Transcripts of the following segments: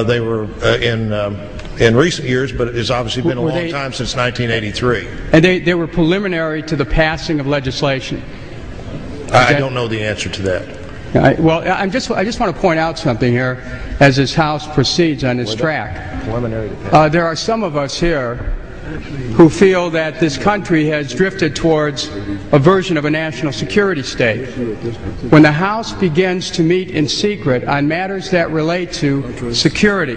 They were in recent years, but it's obviously been a long time since 1983. And they were preliminary to the passing of legislation. I don't know the answer to that. Well, I just want to point out something here as this House proceeds on this track. There are some of us here who feel that this country has drifted towards a version of a national security state. When the House begins to meet in secret on matters that relate to security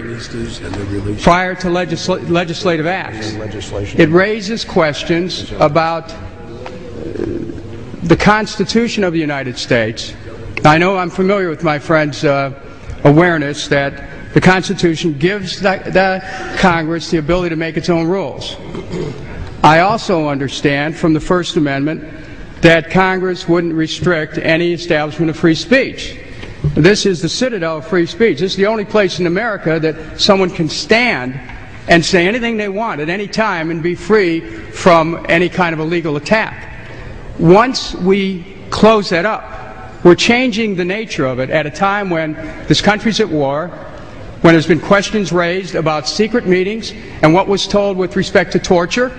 prior to legislative acts, it raises questions about the Constitution of the United States. I know I'm familiar with my friend's awareness that the Constitution gives the Congress the ability to make its own rules. I also understand from the First Amendment that Congress wouldn't restrict any establishment of free speech. This is the citadel of free speech. This is the only place in America that someone can stand and say anything they want at any time and be free from any kind of illegal attack. Once we close that up, we're changing the nature of it at a time when this country's at war, when there's been questions raised about secret meetings and what was told with respect to torture,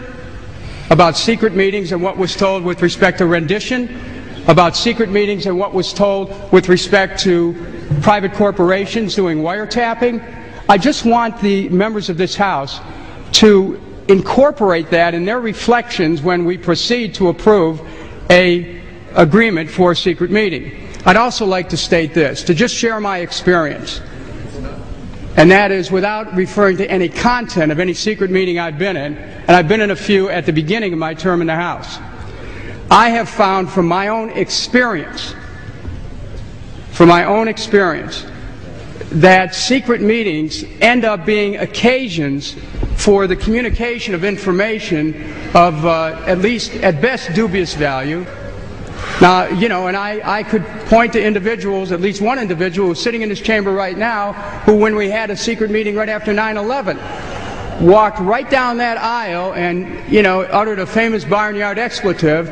about secret meetings and what was told with respect to rendition, about secret meetings and what was told with respect to private corporations doing wiretapping. I just want the members of this House to incorporate that in their reflections when we proceed to approve an agreement for a secret meeting. I'd also like to state this, to just share my experience. And that is, without referring to any content of any secret meeting I've been in, and I've been in a few at the beginning of my term in the House, I have found from my own experience, that secret meetings end up being occasions for the communication of information of at best dubious value. Now, you know, and I could point to individuals, at least one individual who's sitting in this chamber right now, who, when we had a secret meeting right after 9/11, walked right down that aisle and, you know, uttered a famous barnyard expletive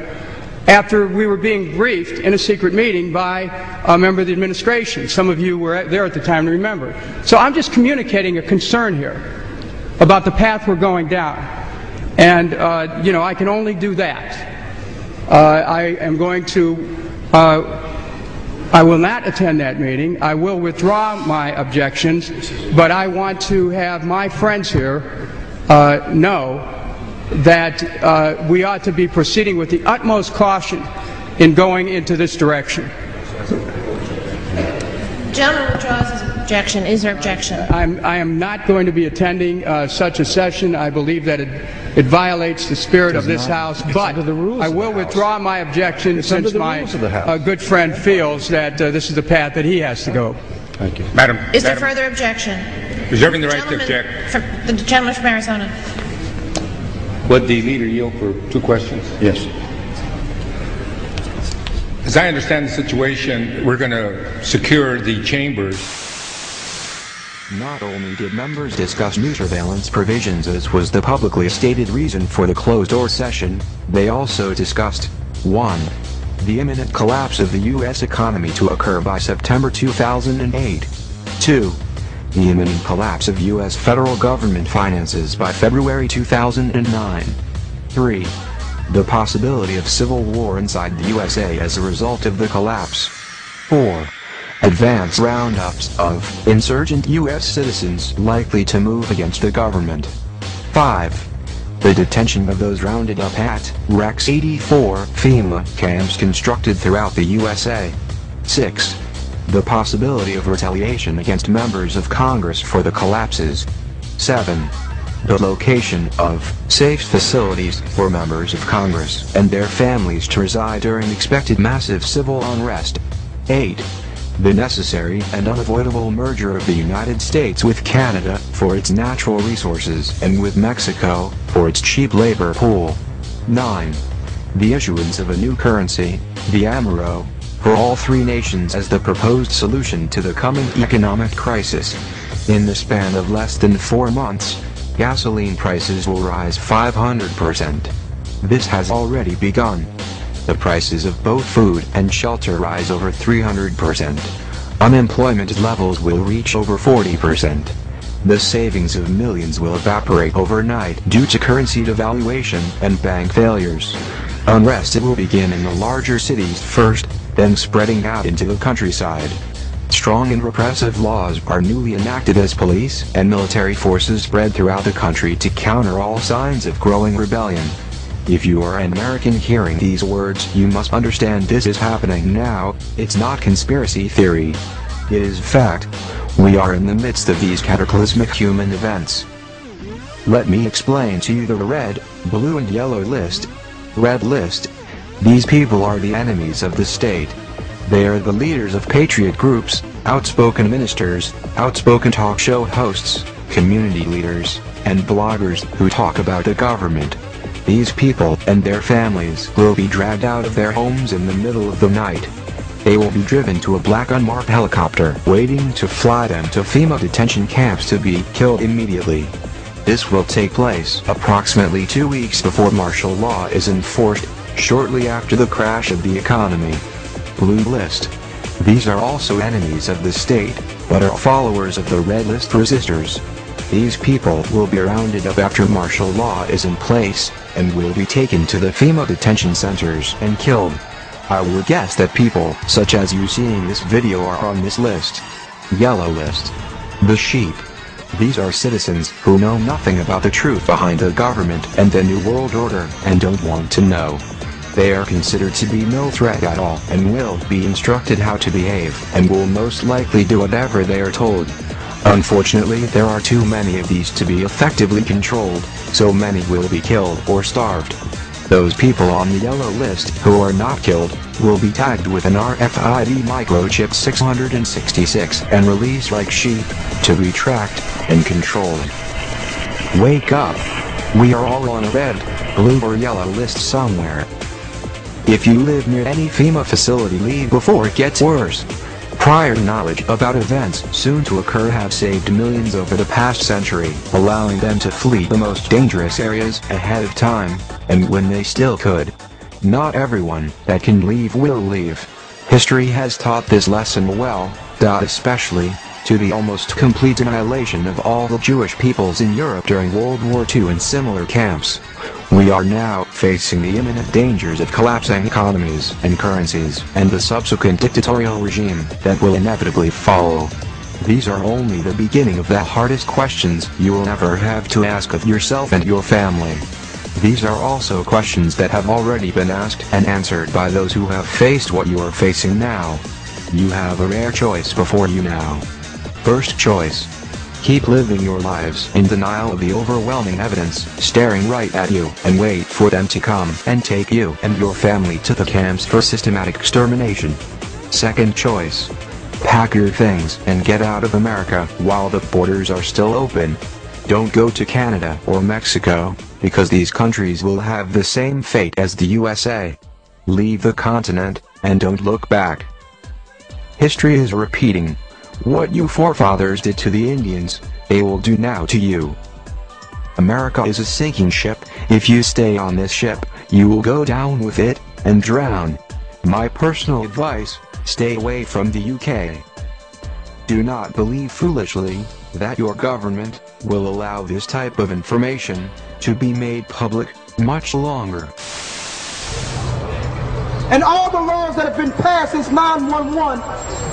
after we were being briefed in a secret meeting by a member of the administration. Some of you were there at the time to remember. So I'm just communicating a concern here about the path we're going down. And, you know, I can only do that. I am going to, I will not attend that meeting. I will withdraw my objections, but I want to have my friends here know that we ought to be proceeding with the utmost caution in going into this direction. Gentleman withdraws his objection. Is there objection? I am not going to be attending such a session. I believe that it violates the spirit of this House, but I will withdraw my objection since my good friend feels that this is the path that he has to go. Thank you. Madam. Is there further objection? Reserving the right to object. The gentleman from Arizona. Would the leader yield for 2 questions? Yes. As I understand the situation, we're going to secure the chambers. Not only did members discuss new surveillance provisions, as was the publicly stated reason for the closed-door session, they also discussed 1. The imminent collapse of the U.S. economy to occur by September 2008. 2. The imminent collapse of U.S. federal government finances by February 2009. 3. The possibility of civil war inside the USA as a result of the collapse. 4. Advance roundups of insurgent U.S. citizens likely to move against the government. 5. The detention of those rounded up at Rex 84 FEMA camps constructed throughout the USA. 6. The possibility of retaliation against members of Congress for the collapses. 7. The location of safe facilities for members of Congress and their families to reside during expected massive civil unrest. 8. The necessary and unavoidable merger of the United States with Canada for its natural resources and with Mexico for its cheap labor pool. 9. The issuance of a new currency, the Amero, for all 3 nations as the proposed solution to the coming economic crisis. In the span of less than 4 months, gasoline prices will rise 500%. This has already begun. The prices of both food and shelter rise over 300%. Unemployment levels will reach over 40%. the savings of millions will evaporate overnight due to currency devaluation and bank failures. Unrest will begin in the larger cities first, then spreading out into the countryside. Strong and repressive laws are newly enacted as police and military forces spread throughout the country to counter all signs of growing rebellion. If you are an American hearing these words, you must understand this is happening now. It's not conspiracy theory. It is fact. We are in the midst of these cataclysmic human events. Let me explain to you the red, blue and yellow list. Red list. These people are the enemies of the state. They are the leaders of patriot groups, outspoken ministers, outspoken talk show hosts, community leaders, and bloggers who talk about the government. These people and their families will be dragged out of their homes in the middle of the night. They will be driven to a black unmarked helicopter waiting to fly them to FEMA detention camps to be killed immediately. This will take place approximately 2 weeks before martial law is enforced, shortly after the crash of the economy. Blue list. These are also enemies of the state, but are followers of the red list resistors. These people will be rounded up after martial law is in place, and will be taken to the FEMA detention centers and killed. I would guess that people such as you seeing this video are on this list. Yellow list. The sheep. These are citizens who know nothing about the truth behind the government and the New World Order and don't want to know. They are considered to be no threat at all and will be instructed how to behave and will most likely do whatever they are told. Unfortunately, there are too many of these to be effectively controlled, so many will be killed or starved. Those people on the yellow list who are not killed will be tagged with an RFID microchip 666 and released like sheep to be tracked and controlled. Wake up! We are all on a red, blue or yellow list somewhere. If you live near any FEMA facility, leave before it gets worse. Prior knowledge about events soon to occur have saved millions over the past century, allowing them to flee the most dangerous areas ahead of time, and when they still could. Not everyone that can leave will leave. History has taught this lesson well, especially to the almost complete annihilation of all the Jewish peoples in Europe during World War II and similar camps. We are now facing the imminent dangers of collapsing economies and currencies and the subsequent dictatorial regime that will inevitably follow. These are only the beginning of the hardest questions you will ever have to ask of yourself and your family. These are also questions that have already been asked and answered by those who have faced what you are facing now. You have a rare choice before you now. First choice. Keep living your lives in denial of the overwhelming evidence staring right at you and wait for them to come and take you and your family to the camps for systematic extermination. Second choice. Pack your things and get out of America while the borders are still open. Don't go to Canada or Mexico, because these countries will have the same fate as the USA. Leave the continent, and don't look back. History is repeating. What you forefathers did to the Indians, they will do now to you. America is a sinking ship. If you stay on this ship, you will go down with it, and drown. My personal advice, stay away from the UK. Do not believe foolishly that your government will allow this type of information to be made public much longer. And all the laws that have been passed since 9/11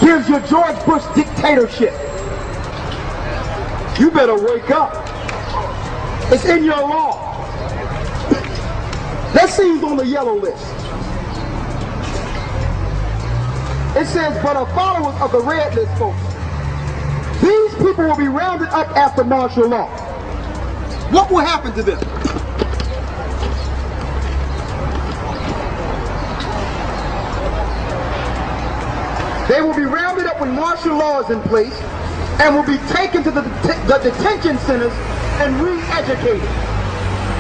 gives you George Bush dictatorship. You better wake up. It's in your law. Let's see who's on the yellow list. It says, but are followers of the red list folks. These people will be rounded up after martial law. What will happen to them? They will be rounded up when martial law is in place and will be taken to the detention centers and re-educated.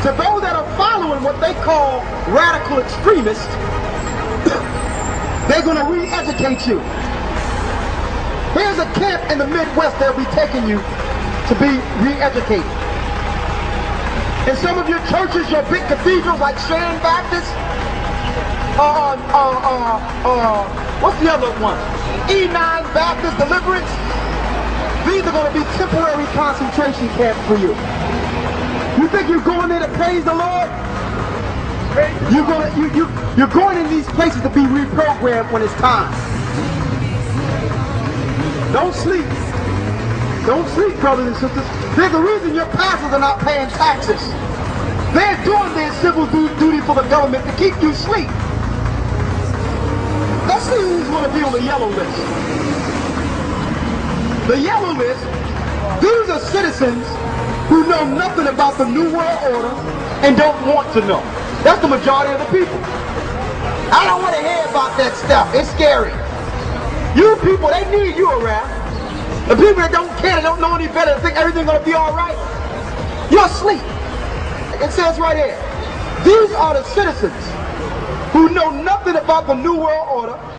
To those that are following what they call radical extremists, they're going to re-educate you. Here's a camp in the Midwest they'll be taking you to be re-educated. In some of your churches, your big cathedrals like Shane Baptist, what's the other one? E9 Baptist Deliverance. These are going to be temporary concentration camps for you. You think you're going there to praise the Lord? You're going in these places to be reprogrammed when it's time. Don't sleep. Don't sleep, brothers and sisters. There's a reason your pastors are not paying taxes. They're doing their civil duty for the government to keep you asleep. Let's see who's going to be on the yellow list. The yellow list, these are citizens who know nothing about the New World Order and don't want to know. That's the majority of the people. I don't want to hear about that stuff. It's scary. You people, they need you around. The people that don't care, that don't know any better, think everything's going to be all right, you're asleep. It says right here, these are the citizens who know nothing about the New World Order